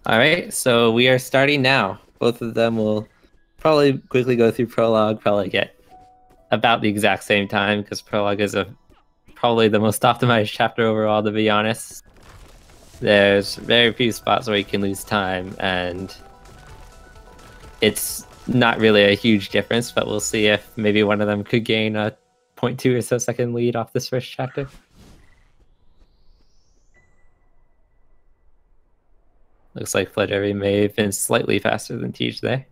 All right, so we are starting now. Both of them will probably quickly go through prologue, probably get about the exact same time because prologue is probably the most optimized chapter overall, to be honest. There's very few spots where you can lose time, and it's not really a huge difference, but we'll see if maybe one of them could gain a 0.2 or so second lead off this first chapter. Looks like Fladervy may have been slightly faster than TGH there.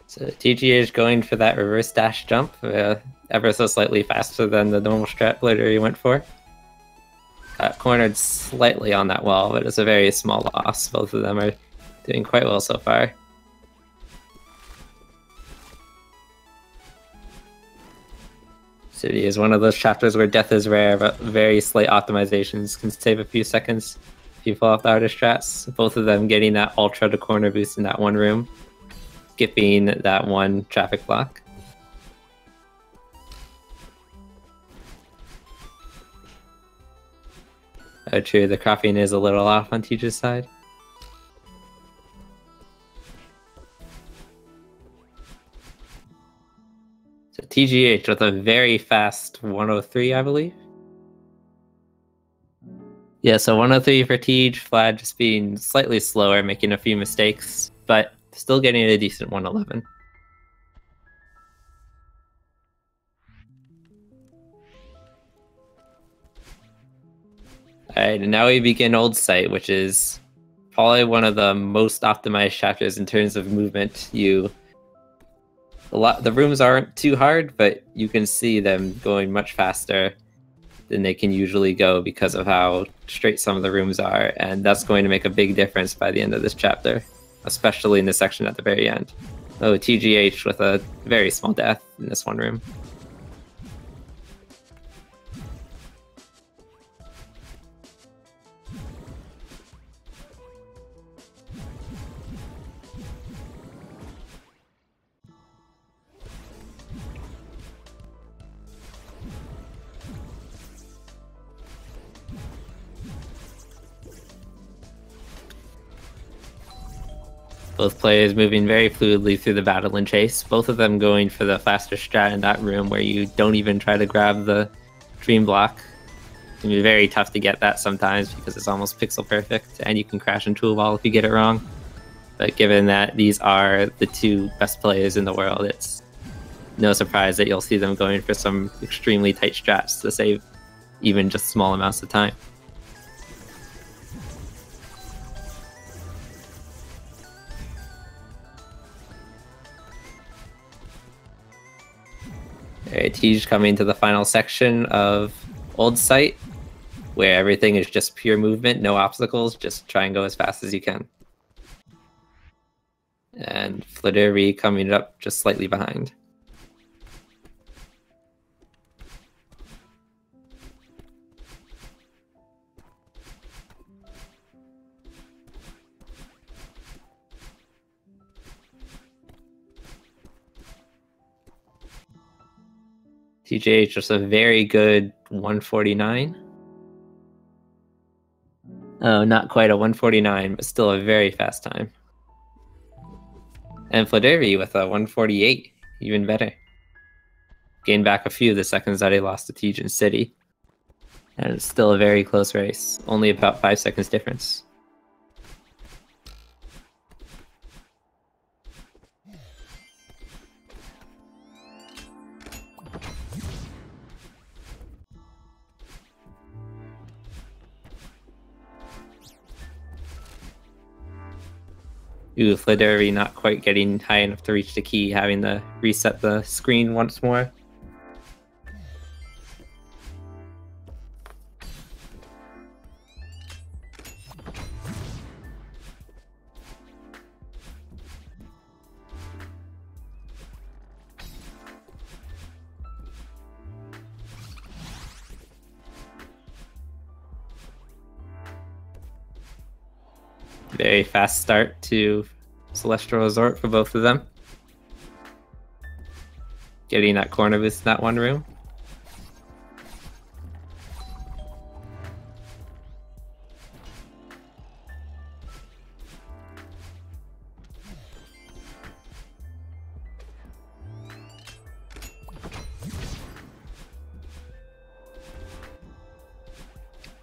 So TGH going for that reverse dash jump, ever so slightly faster than the normal strat Fladervy went for. Got cornered slightly on that wall, but it's a very small loss. Both of them are doing quite well so far. City is one of those chapters where death is rare, but very slight optimizations can save a few seconds if you pull off the harder strats. Both of them getting that ultra to corner boost in that one room, skipping that one traffic block. Oh, true, the cropping is a little off on TG's side. So TGH with a very fast 103, I believe. Yeah, so 103 for TGH, Flad just being slightly slower, making a few mistakes, but still getting a decent 111. Alright, and now we begin Old Site, which is probably one of the most optimized chapters in terms of movement. The rooms aren't too hard, but you can see them going much faster than they can usually go because of how straight some of the rooms are, and that's going to make a big difference by the end of this chapter, especially in the section at the very end. Oh, TGH with a very small death in this one room. Both players moving very fluidly through the battle and chase, both of them going for the faster strat in that room where you don't even try to grab the dream block. It can be very tough to get that sometimes because it's almost pixel perfect, and you can crash into a wall if you get it wrong. But given that these are the two best players in the world, it's no surprise that you'll see them going for some extremely tight strats to save even just small amounts of time. Alright, TGH coming to the final section of Old Site, where everything is just pure movement, no obstacles, just try and go as fast as you can. And Fladervy coming up just slightly behind. TGH just a very good 149. Oh, not quite a 149, but still a very fast time. And Fladervy with a 148, even better. Gained back a few of the seconds that he lost to TGH in City. And it's still a very close race, only about 5 seconds difference. Ooh, Fladervy not quite getting high enough to reach the key, having to reset the screen once more. Very fast start to Celestial Resort for both of them. Getting that corner boost in that one room.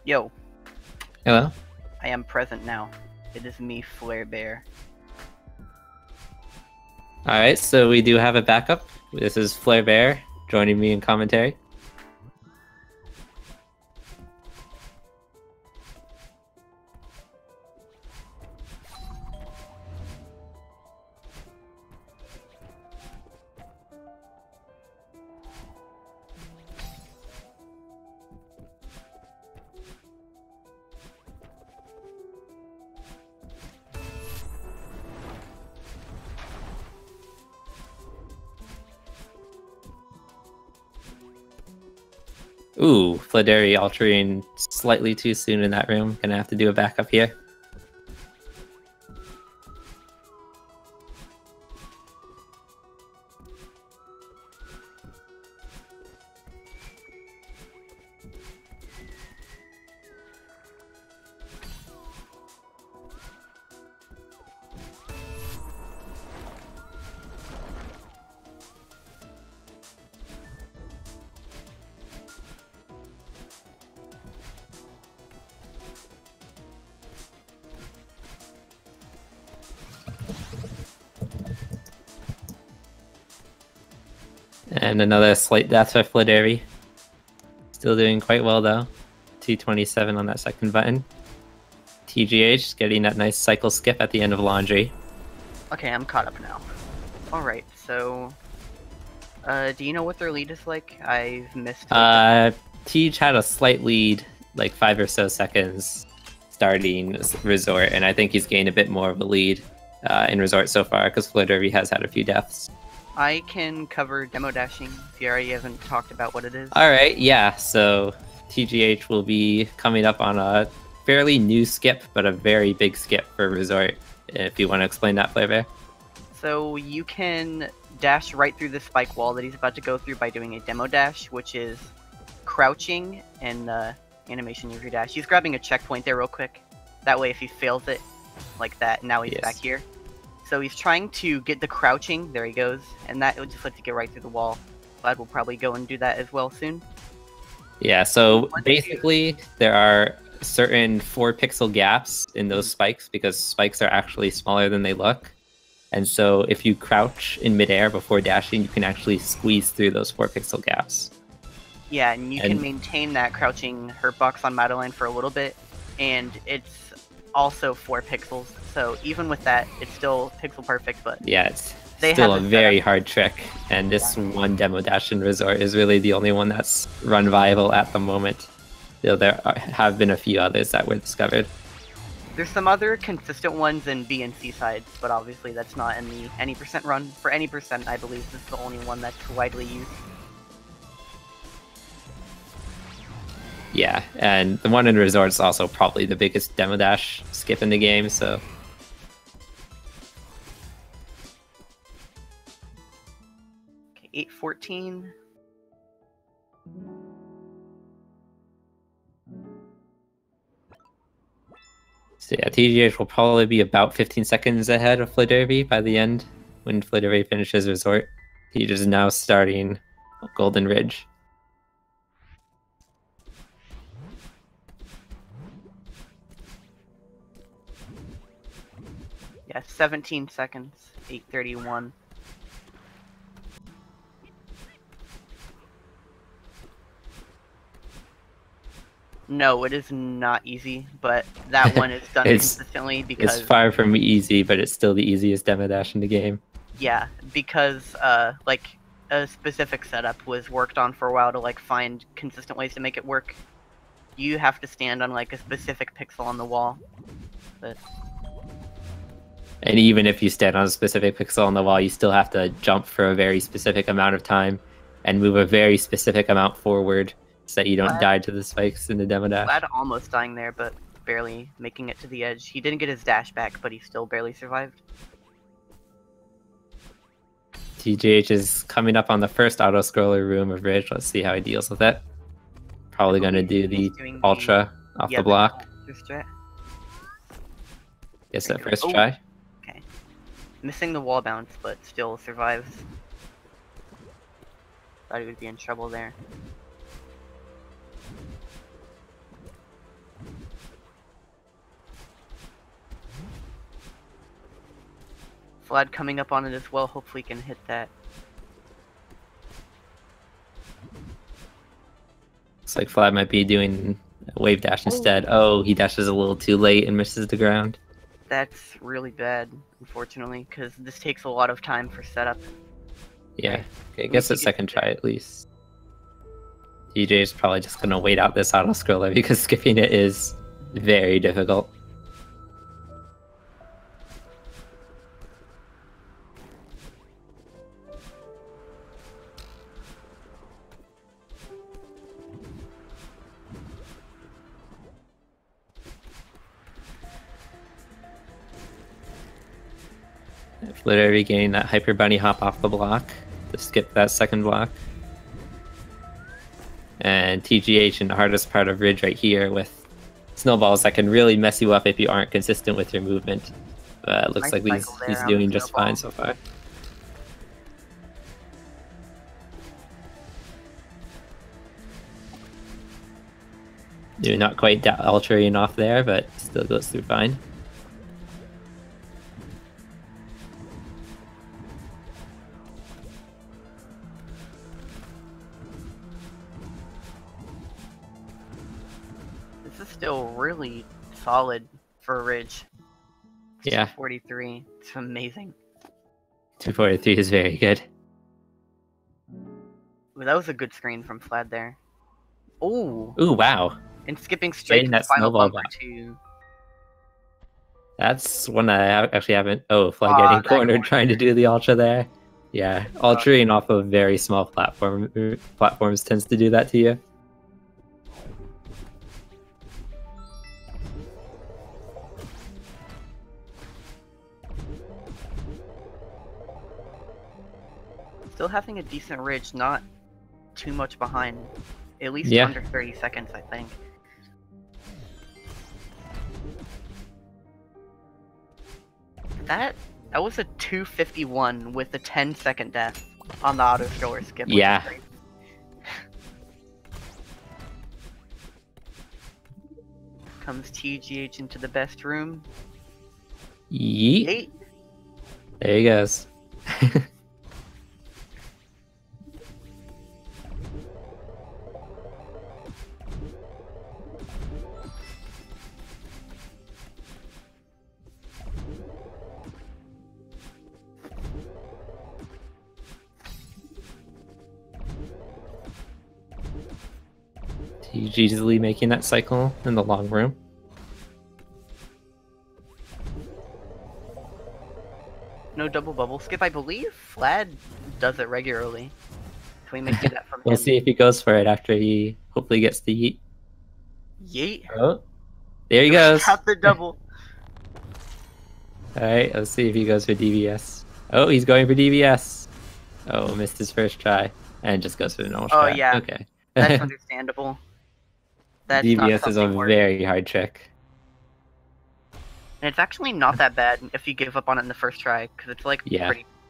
Yo. Hello? I am present now. It is me, Fladervy. Alright, so we do have a backup. This is Fladervy joining me in commentary. Ooh, Fladervy altering slightly too soon in that room. Gonna have to do a backup here. And another slight death for Fladervy. Still doing quite well though. 227 on that second button. TGH getting that nice cycle skip at the end of Laundry. Okay, I'm caught up now. Alright, so... do you know what their lead is like? I've missed... TGH had a slight lead, like 5 or so seconds starting Resort, and I think he's gained a bit more of a lead in Resort so far, because Fladervy has had a few deaths. I can cover demo dashing if you already haven't talked about what it is. Alright, yeah, so TGH will be coming up on a fairly new skip, but a very big skip for Resort, if you want to explain that, Fladervy. So you can dash right through the spike wall that he's about to go through by doing a demo dash, which is crouching and animation of your dash. He's grabbing a checkpoint there real quick. That way if he fails it, like that, now he's back here. So he's trying to get the crouching, there he goes, and that would just let you get right through the wall. Vlad will probably go and do that as well soon. Yeah, so basically there are certain 4-pixel gaps in those spikes because spikes are actually smaller than they look. And so if you crouch in midair before dashing, you can actually squeeze through those 4-pixel gaps. Yeah, and you can maintain that crouching hurt box on Madeline for a little bit, and it's also 4 pixels, so even with that, it's still pixel perfect, but... Yeah, it's still a very hard trick, and this one demo dash in Resort is really the only one that's run viable at the moment. Though there have been a few others that were discovered. There's some other consistent ones in B and C sides, but obviously that's not in the any percent run. For any percent, I believe this is the only one that's widely used. Yeah, and the one in Resort is also probably the biggest demo dash skip in the game, so... Okay, 8:14. So yeah, TGH will probably be about 15 seconds ahead of Fladervy by the end, when Fladervy finishes Resort. TGH is now starting Golden Ridge. Yeah, 17 seconds, 8:31. No, it is not easy, but that one is done consistently because... It's far from easy, but it's still the easiest demo dash in the game. Yeah, because, like, a specific setup was worked on for a while to, like, find consistent ways to make it work. You have to stand on, like, a specific pixel on the wall, but... And even if you stand on a specific pixel on the wall, you still have to jump for a very specific amount of time and move a very specific amount forward so that you don't die to the spikes in the demo dash. Glad almost dying there, but barely making it to the edge. He didn't get his dash back, but he still barely survived. TGH is coming up on the first auto-scroller room of Ridge. Let's see how he deals with it. Probably going to do the Ultra off the block. Gets that first try. Okay. Missing the wall bounce, but still survives. Thought he would be in trouble there. Vlad coming up on it as well. Hopefully can hit that. Looks like Vlad might be doing a wave dash instead. Oh, he dashes a little too late and misses the ground. That's really bad, unfortunately, because this takes a lot of time for setup. Yeah, okay, gets a second try at least. TJ is probably just going to wait out this auto-scroller because skipping it is very difficult. Fladervy getting that hyper bunny hop off the block to skip that second block. And TGH in the hardest part of Ridge right here with snowballs that can really mess you up if you aren't consistent with your movement. But it looks like he's doing just fine so far. Not quite ultraing off there, but still goes through fine. Still really solid for a Ridge. Yeah. 243. It's amazing. 243 is very good. Ooh, that was a good screen from Flad there. Ooh. Ooh, wow. And skipping straight to the final bumper too. That's one I actually haven't... Oh, Flad getting cornered trying to do the Ultra there. Yeah, ultraing off of very small platforms tends to do that to you. Still having a decent Ridge, not too much behind. At least under 30 seconds, I think. That was a 251 with a 10-second death on the auto-scroller skip. Yeah. Comes TGH into the best room. Yeet. There he goes. He's easily making that cycle in the long room. No double bubble skip, I believe. Vlad does it regularly. So we may see that from him. We'll see if he goes for it after he hopefully gets the yeet. Yeet. Oh, there he goes. Got the double. Alright, let's see if he goes for DVS. Oh, he's going for DVS. Oh, missed his first try. And just goes for the normal try. Oh, yeah. Okay. That's understandable. That's DVS is a very hard trick. And it's actually not that bad if you give up on it in the first try, because it's like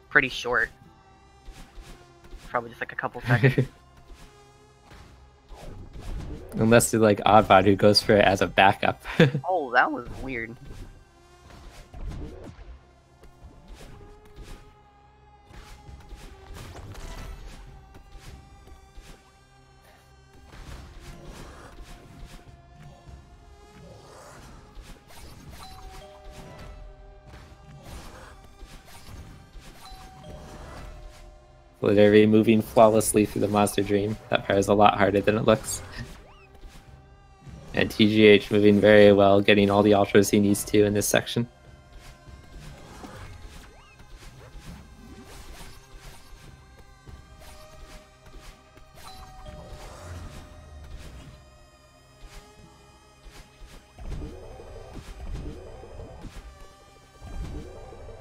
pretty short. Probably just like a couple seconds. Unless you're like Oddbot who goes for it as a backup. Oh, that was weird. Fladervy moving flawlessly through the Monster Dream. That part is a lot harder than it looks. And TGH moving very well, getting all the ultras he needs to in this section.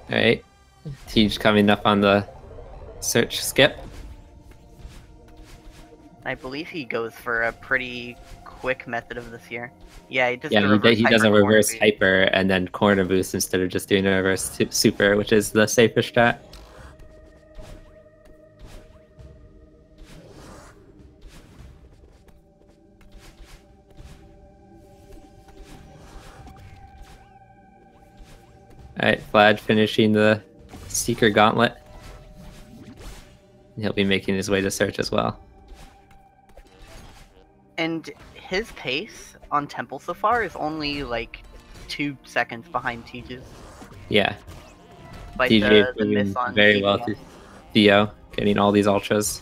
Alright. TGH coming up on the search skip. I believe he goes for a pretty quick method of this here. Yeah, he does Yeah, the reverse he does a hyper corner reverse boost. hyper and then corner boost instead of just doing a reverse super, which is the safer strat. Alright, Vlad finishing the Seeker Gauntlet. He'll be making his way to search as well. And his pace on Temple so far is only like 2 seconds behind TG's. Yeah. But TGH the miss moving on very well TGS. through Theo, getting all these ultras.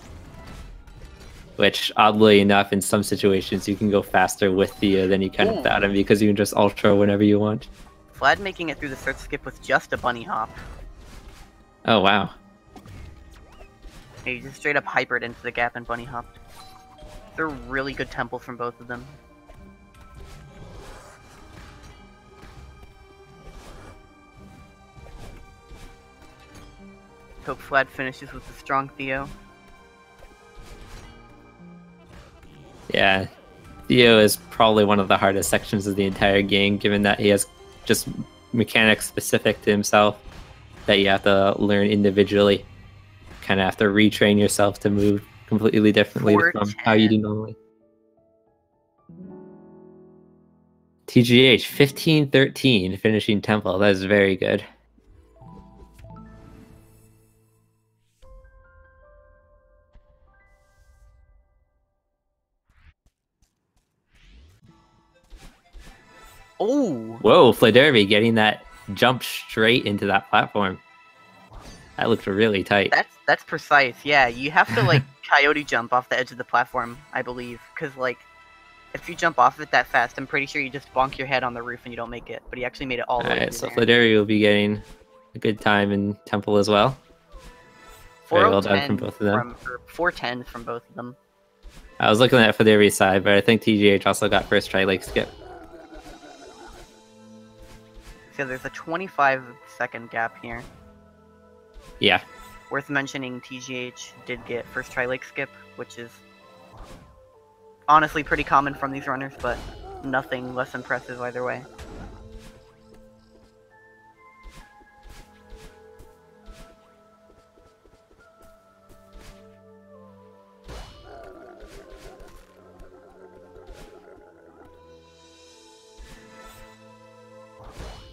Which, oddly enough, in some situations you can go faster with Theo than you can Ooh. without him because you can just ultra whenever you want. Vlad making it through the search skip with just a bunny hop. Oh, wow. He just straight up hypered into the gap and bunny hopped. They're really good temples from both of them. Hope Vlad finishes with a strong Theo. Yeah. Theo is probably one of the hardest sections of the entire game, given that he has just mechanics specific to himself that you have to learn individually. Kind of have to retrain yourself to move completely differently from how you do normally. TGH 15-13 finishing Temple. That is very good. Oh! Whoa, Fladervy getting that jump straight into that platform. That looked really tight. That's precise. Yeah, you have to like coyote jump off the edge of the platform, I believe, because like if you jump off it that fast, I'm pretty sure you just bonk your head on the roof and you don't make it. But he actually made it all the way. Alright, so Fladervy will be getting a good time in Temple as well. Very well done from both of them. 410 from both of them. I was looking at Fladervy's side, but I think TGH also got first try Lake Skip. So there's a 25-second gap here. Yeah. Worth mentioning, TGH did get first try Lake Skip, which is honestly pretty common from these runners, but nothing less impressive either way.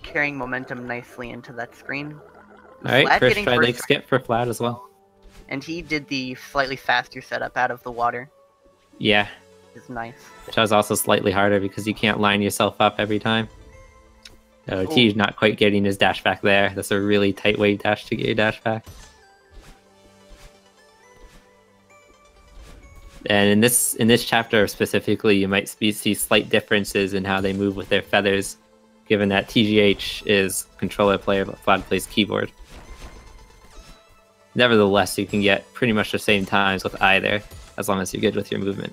Carrying momentum nicely into that screen. Alright, first try Lake Skip for Vlad as well. And he did the slightly faster setup out of the water. Yeah. Which is nice. Which was also slightly harder because you can't line yourself up every time. No, T's not quite getting his dash back there. That's a really tight wave dash to get your dash back. And in this chapter specifically, you might see slight differences in how they move with their feathers, given that TGH is controller player, but Vlad plays keyboard. Nevertheless, you can get pretty much the same times with either, as long as you're good with your movement.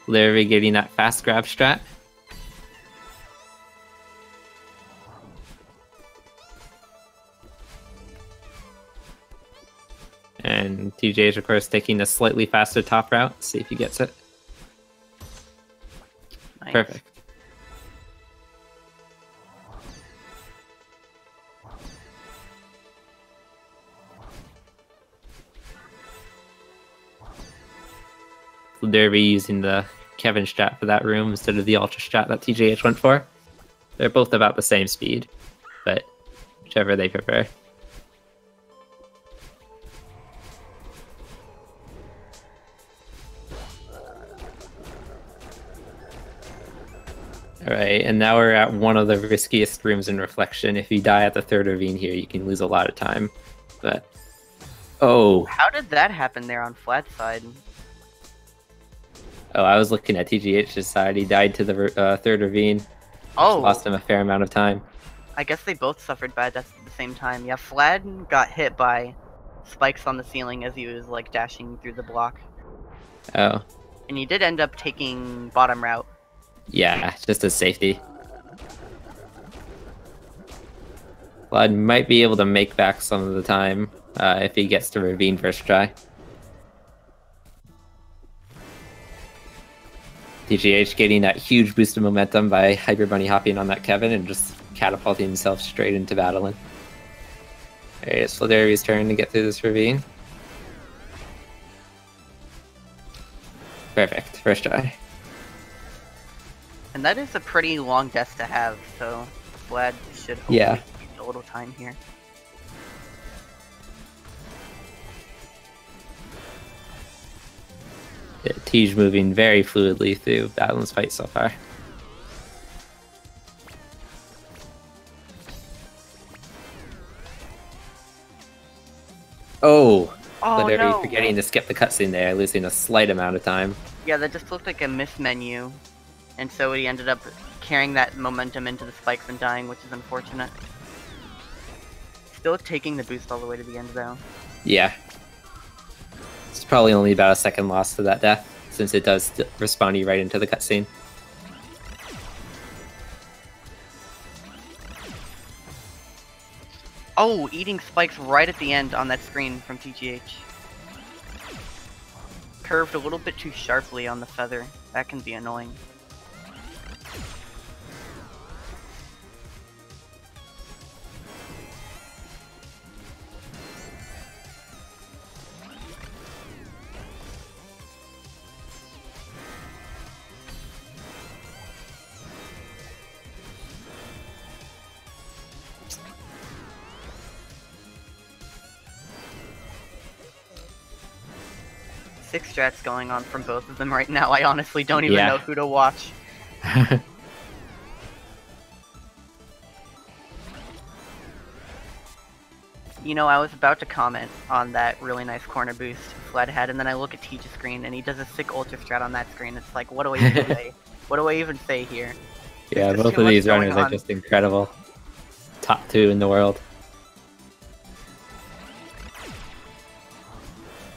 Larry getting that fast grab strat. And TGH, of course, taking a slightly faster top route. See if he gets it. Nice. Perfect. Derby using the Kevin strat for that room instead of the Ultra strat that TGH went for. They're both about the same speed, but whichever they prefer. Alright, and now we're at one of the riskiest rooms in Reflection. If you die at the third ravine here, you can lose a lot of time. But, oh. How did that happen there on Flat side? Oh, I was looking at TGH's side. He died to the third ravine. Oh. Lost him a fair amount of time. I guess they both suffered bad deaths at the same time. Yeah, Flad got hit by spikes on the ceiling as he was like dashing through the block. Oh. And he did end up taking bottom route. Yeah, just as safety. Vlad might be able to make back some of the time if he gets to Ravine first try. TGH getting that huge boost of momentum by Hyper Bunny hopping on that Kevin and just catapulting himself straight into Battling. Alright, it's Fladervy's turn to get through this Ravine. Perfect, first try. And that is a pretty long death to have, so Vlad should hopefully take a little time here. Yeah, Tej moving very fluidly through Battling's fight so far. Oh, Fladervy no. forgetting to skip the cutscene there, losing a slight amount of time. Yeah, that just looked like a miss menu, and so he ended up carrying that momentum into the spikes and dying, which is unfortunate. Still taking the boost all the way to the end, though. Yeah. It's probably only about a second loss to that death, since it does respawn you right into the cutscene. Oh, eating spikes right at the end on that screen from TGH. Curved a little bit too sharply on the feather. That can be annoying. Six strats going on from both of them right now. I honestly don't even know who to watch. You know, I was about to comment on that really nice corner boost Fled had, and then I look at Teach's screen, and he does a sick ultra strat on that screen. It's like, what do I even say? What do I even say here? Yeah, both of these runners are just incredible. Top 2 in the world.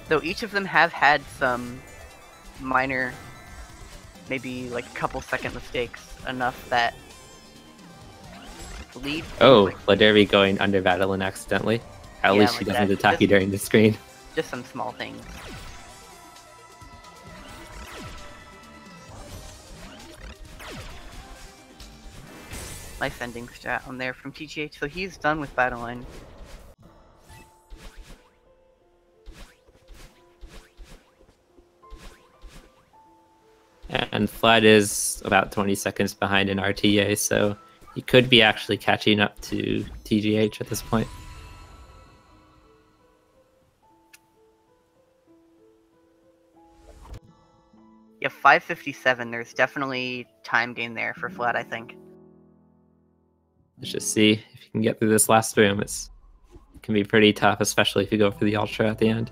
Though each of them have had some minor, maybe like a couple second mistakes, enough that lead. Oh, Fladervy going under Battling accidentally. At least she doesn't attack you during the screen. Just some small things. Nice ending strat on there from TGH, so he's done with Battling. And Flat is about 20 seconds behind in RTA, so he could be actually catching up to TGH at this point. Yeah, 5:57. There's definitely time gain there for Flat, I think. Let's just see if you can get through this last room. It can be pretty tough, especially if you go for the Ultra at the end.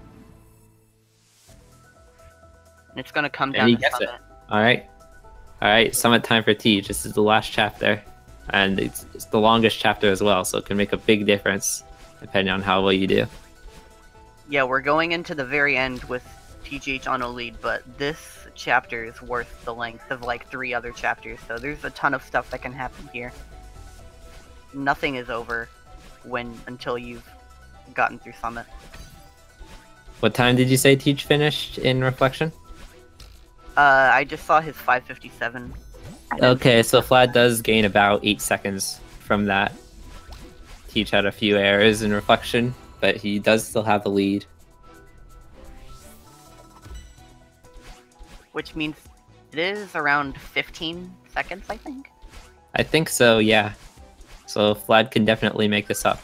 And it's going to come down to Summit. Alright, Summit time for Tej. This is the last chapter, and it's the longest chapter as well, so it can make a big difference depending on how well you do. Yeah, we're going into the very end with TGH on a lead, but this chapter is worth the length of like 3 other chapters, so there's a ton of stuff that can happen here. Nothing is over until you've gotten through Summit. What time did you say Tej finished in Reflection? I just saw his 5:57. Okay, so Vlad does gain about 8 seconds from that. Tej had a few errors in Reflection, but he does still have the lead. Which means it is around 15 seconds, I think? I think so, yeah. So Vlad can definitely make this up.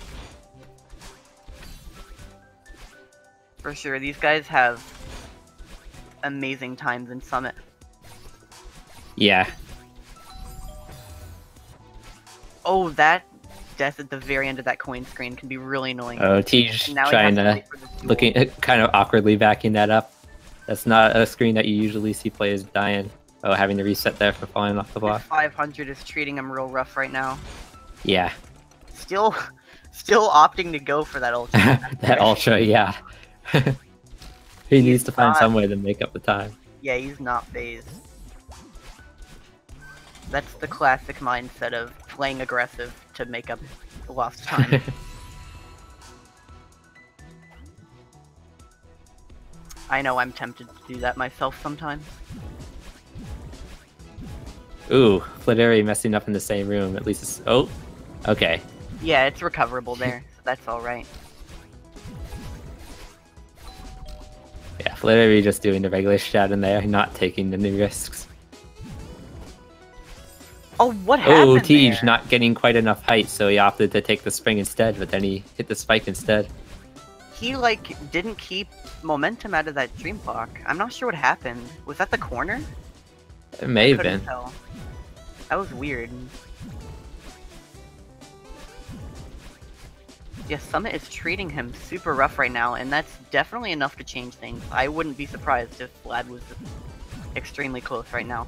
For sure, these guys have amazing times in Summit. Yeah. Oh, that death at the very end of that coin screen can be really annoying. Oh, Tej trying to, looking kind of awkwardly backing that up. That's not a screen that you usually see players dying. Oh, having to reset there for falling off the block. 500 is treating him real rough right now. Yeah. Still opting to go for that ultra. That ultra, yeah. He needs to find some way to make up the time. Yeah, he's not phased. That's the classic mindset of playing aggressive. to make up lost time. I know I'm tempted to do that myself sometimes. Ooh, Fladervy messing up in the same room. At least it's... Oh, okay. Yeah, it's recoverable there, so that's alright. Yeah, Fladervy just doing the regular strat in there, not taking any risks. Oh, what happened Oh, TGH there? not getting quite enough height, so he opted to take the spring instead, but then he hit the spike instead. He, like, didn't keep momentum out of that dream block. I'm not sure what happened. Was that the corner? It may have Couldn't been. tell. That was weird. Yeah, Summit is treating him super rough right now, and that's definitely enough to change things. I wouldn't be surprised if Vlad was extremely close right now.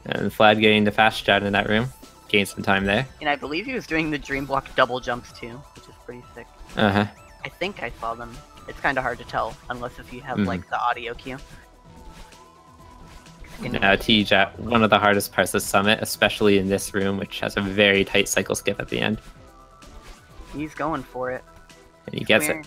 And Vlad getting the fast strat in that room. Gained some time there. And I believe he was doing the dream block double jumps too, which is pretty sick. Uh-huh. I think I saw them. It's kind of hard to tell, unless if you have like the audio cue. Now TGH, one of the hardest parts of Summit, especially in this room, which has a very tight cycle skip at the end. He's going for it. And he gets it.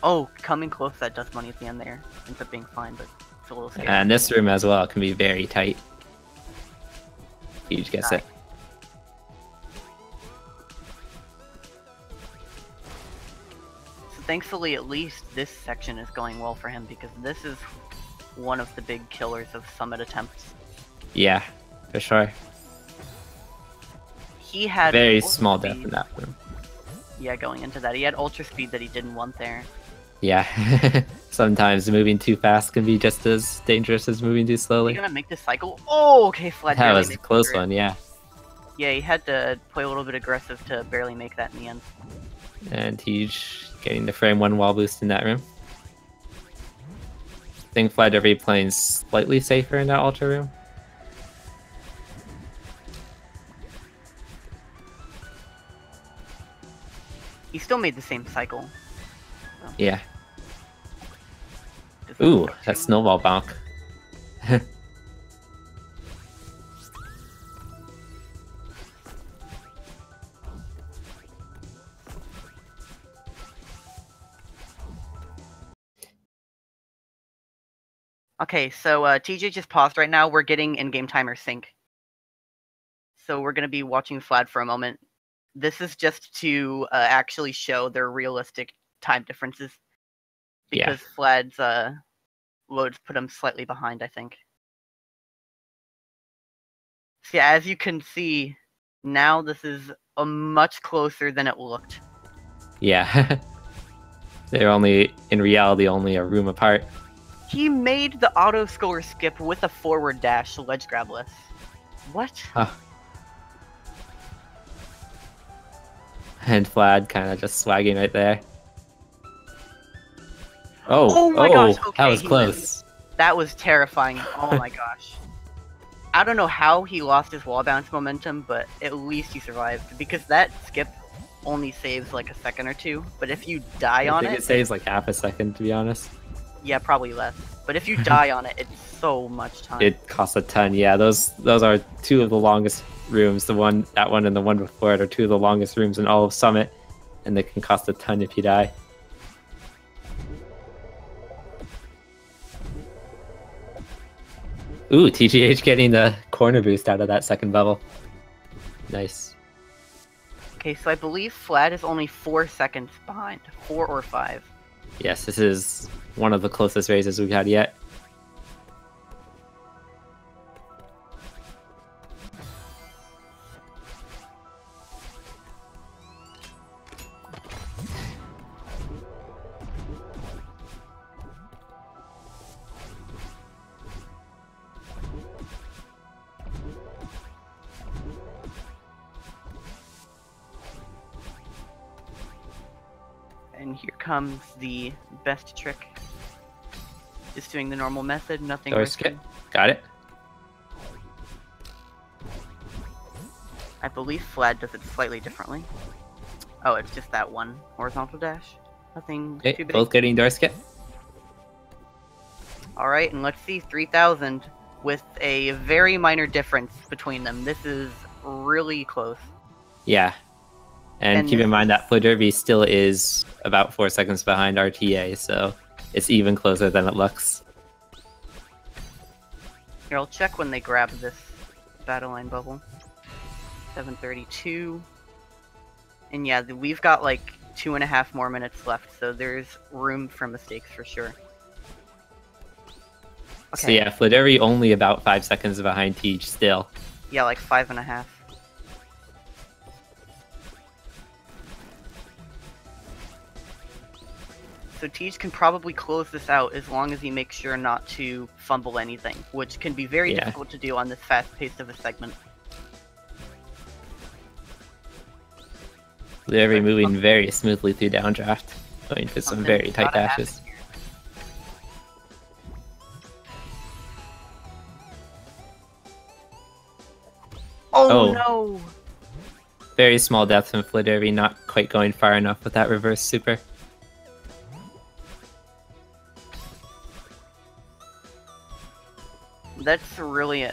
Oh, coming close, that dust money at the end there. Ends up being fine, but it's a little scary. And this room as well can be very tight. TGH gets it. So thankfully, at least this section is going well for him, because this is one of the big killers of Summit attempts. Yeah, for sure. He had very small death in that room. Yeah, going into that, he had ultra speed that he didn't want there. Yeah, sometimes moving too fast can be just as dangerous as moving too slowly. Is he gonna make this cycle? Oh, okay, Flat. That was a close one, yeah. Yeah, he had to play a little bit aggressive to barely make that in the end. And he's getting the frame 1 wall boost in that room. I think Fladervy playing slightly safer in that ultra room. He still made the same cycle. So. Yeah. Ooh, that snowball bonk. Okay, so TJ just paused right now. We're getting in-game timer sync. So we're going to be watching Vlad for a moment. This is just to actually show their realistic time differences. Because Vlad's loads put him slightly behind, I think. So yeah, as you can see, now this is much closer than it looked. Yeah. They're only, in reality, only a room apart. He made the auto score skip with a forward dash ledge grabless. What? Huh. And Vlad kind of just swagging right there. Oh my gosh, okay, that was close. That was terrifying. Oh my gosh. I don't know how he lost his wall bounce momentum, but at least he survived. Because that skip only saves like a second or two, but if you die on it... I think it saves like half a second, to be honest. Yeah, probably less. But if you die on it, it's so much time. It costs a ton, yeah. Those are two of the longest rooms. That one and the one before it are two of the longest rooms in all of Summit, and they can cost a ton if you die. Ooh, TGH getting the corner boost out of that second bubble. Nice. Okay, so I believe Vlad is only 4 seconds behind. 4 or 5. Yes, this is one of the closest races we've had yet. And here comes the best trick. Just doing the normal method, nothing risky. Got it. I believe Vlad does it slightly differently. Oh, it's just that one horizontal dash. Nothing Okay, too big. both getting door skip. All right, and let's see 3,000 with a very minor difference between them. This is really close. Yeah. And keep in mind that Fladervy still is about 4 seconds behind RTA, so it's even closer than it looks. Here, I'll check when they grab this battle line bubble. 7:32. And yeah, we've got like 2.5 more minutes left, so there's room for mistakes for sure. Okay. So yeah, Fladervy only about 5 seconds behind Tej still. Yeah, like 5.5. So Tej can probably close this out as long as he makes sure not to fumble anything, which can be very difficult to do on this fast pace of a segment. Fladervy moving very smoothly through downdraft, going for some very tight dashes. Oh no! Very small depth from Fladervy, not quite going far enough with that reverse super. That's really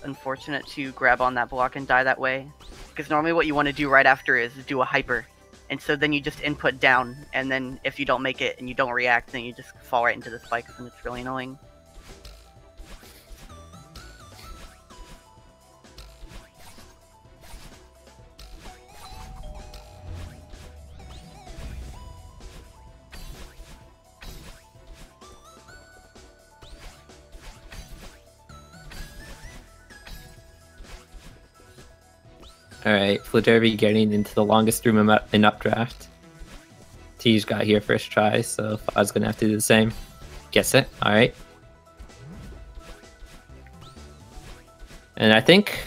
unfortunate to grab on that block and die that way. Because normally what you want to do right after is do a hyper. And so then you just input down, and then if you don't make it and you don't react, then you just fall right into the spikes, and it's really annoying. Alright, Fladervy getting into the longest room in updraft. Tej got here first try, so Flad's gonna have to do the same. Gets it, alright. And I think,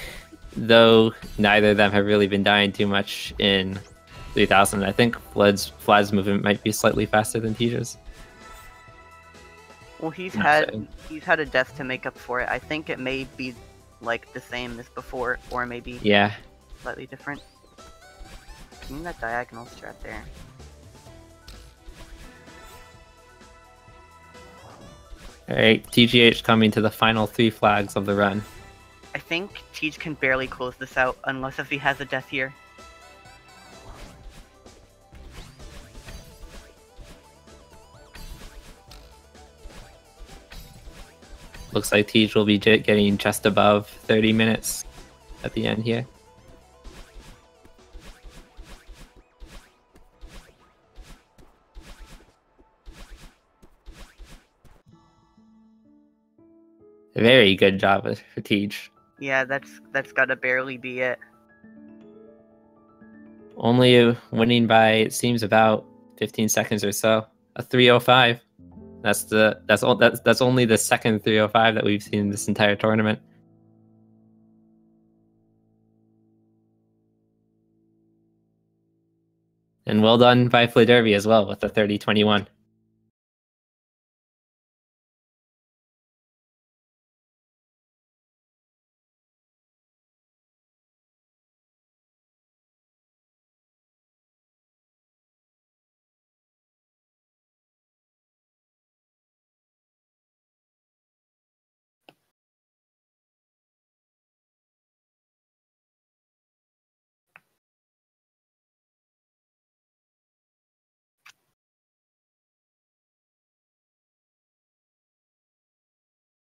though neither of them have really been dying too much in 3000, I think Flad's movement might be slightly faster than Tej's. Well, he's had a death to make up for it. I think it may be like the same as before, or maybe slightly different. Give me that diagonal strat there. Alright, TGH coming to the final 3 flags of the run. I think Tej can barely close this out, unless if he has a death here. Looks like Tej will be getting just above 30 minutes at the end here. Very good job for Tej. Yeah, that's gotta barely be it. Only winning by, it seems, about 15 seconds or so. A 3:05. That's only the second 3:05 that we've seen in this entire tournament. And well done by Fladervy as well with the 30:21.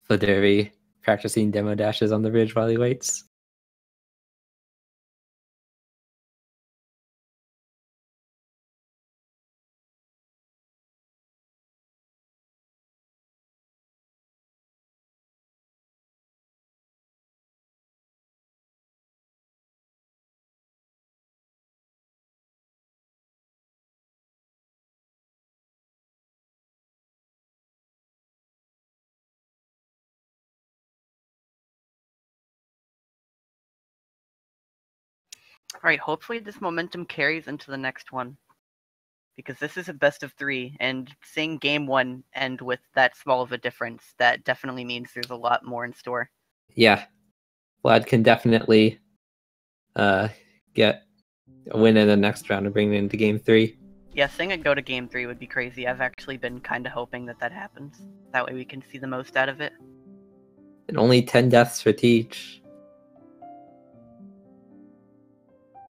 Fladervy practicing demo dashes on the bridge while he waits. Alright, hopefully this momentum carries into the next one. Because this is a best of 3, and seeing game 1 end with that small of a difference, that definitely means there's a lot more in store. Yeah, Vlad can definitely get a win in the next round and bring it into game 3. Yeah, seeing it go to game 3 would be crazy. I've actually been kind of hoping that that happens. That way we can see the most out of it. And only 10 deaths for Teach.